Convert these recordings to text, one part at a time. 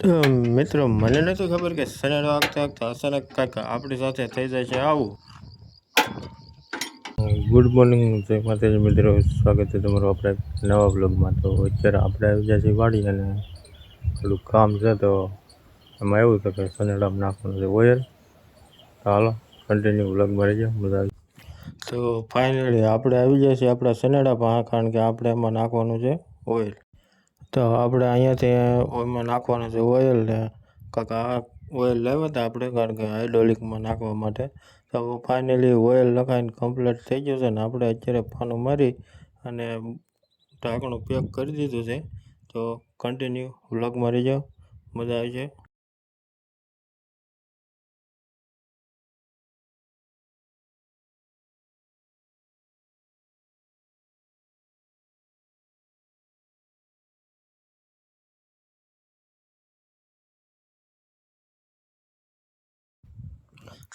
મિત્રો મને નથી ખબર કે સનેડો આગતા આગતા અચાનક કાંઈક આપણી સાથે થઈ જાય છે આવું. ગુડ મોર્નિંગ, જય માતાજી મિત્રો, સ્વાગત છે તમારું આપણે નવા બ્લોગમાં. તો અત્યારે આપણે આવી ગયા છીએ વાડી અને થોડુંક કામ છે, તો એમાં એવું છે કે સનેડામાં નાખવાનું છે ઓઇલ. તો હાલો કન્ટિન્યુ બ્લોગમાં રહી જાય, મજા આવી. તો ફાઇનલી આપણે આવી ગયા છીએ આપણા સનેડા પાસે, કારણ કે આપણે એમાં નાખવાનું છે ઓઇલ. તો આપણે અહીંયાથી ઓઇલમાં નાખવાનું છે ઓઇલ ને કાંઈક ઓઇલ લાવ્યા હતા આપણે, કારણ કે હાઇડ્રોલિકમાં નાખવા માટે. તો ફાઇનલી ઓઇલ લખાઈને કમ્પ્લીટ થઈ ગયું છે ને આપણે અત્યારે પાનું મારી અને ઢાંકણું પેક કરી દીધું છે. તો કન્ટિન્યુ વ્લોગમાં રહી જાઓ, મજા આવી જાય.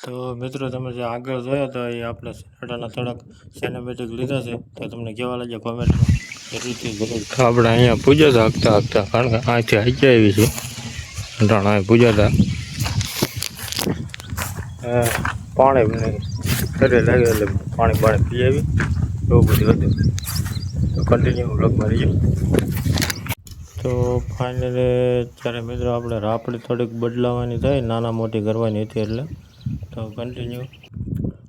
તો મિત્રો તમે જે આગળ જોયા તો એ આપણે સનેડાના થોડાક સિનેમેટિક લીધા છે, તો તમને કેવા લાગ્યા કોમેન્ટમાં જરૂરથી જરૂર. આપણે અહીંયા પૂજા હતા આગતા આગતા, કારણ કે અહીંથી હાઈચી આવી છે ઢાણા પૂજા હતા. પાણી ઘરે લાગે એટલે પાણી પી આવી, એવું બધું હતું. તો કન્ટિન્યુ બ્લોગમાં રહીએ. તો ફાઇનલી જ્યારે મિત્રો આપણે રાપડી થોડીક બદલાવાની થાય, નાના મોટી કરવાની હતી એટલે. તો કન્ટિન્યુ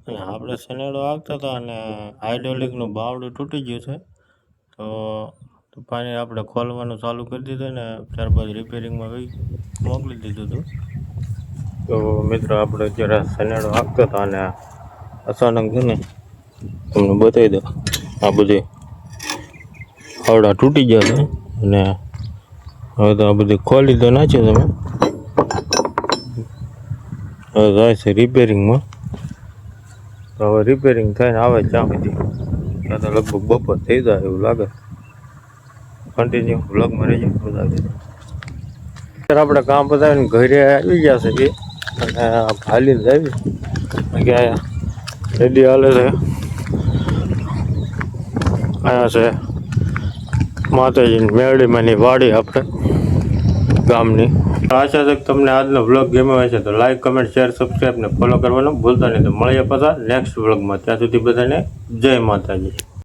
અને આપણે સનેડો આવતા હતા અને હાઇડ્રોલિકનું બાવડું તૂટી ગયું છે. તો ફાઇનલી આપણે ખોલવાનું ચાલુ કરી દીધું ને ત્યારબાદ રિપેરિંગમાં મોકલી દીધું હતું. તો મિત્રો આપણે જ્યારે સનેડો આપતા હતા અને અચાનક છે ને તમને બતાવી દો, આ બધી આવડા તૂટી ગયા છે અને હવે તો આ બધી ખોલી તો નાખ્યું તમે. હવે જાય છે રિપેરિંગમાં. તો હવે રિપેરિંગ થઈને આવે ત્યાં સુધી ત્યાં તો લગભગ બપોર થઈ જાય એવું લાગે. કન્ટિન્યુ બ્લોગમાં રહી જાય, મજા આવી. અત્યારે આપણે કામ પતાવીને ઘરે આવી ગયા છે અને હાલીને આવી કે રેડી હાલે છે. અહીંયા છે માતાજીની મેરડીમાંની વાડી આપણે ગામની. આશા છે કે તમને આજનો વ્લોગ ગમ્યો હશે, તો લાઈક, કમેન્ટ, શેર, સબસ્ક્રાઈબ ને ફોલો કરવાનું ભૂલતા નહીં. તો મળીએ પાછા નેક્સ્ટ વ્લોગમાં. ત્યાં સુધી બધાને જય માતાજી.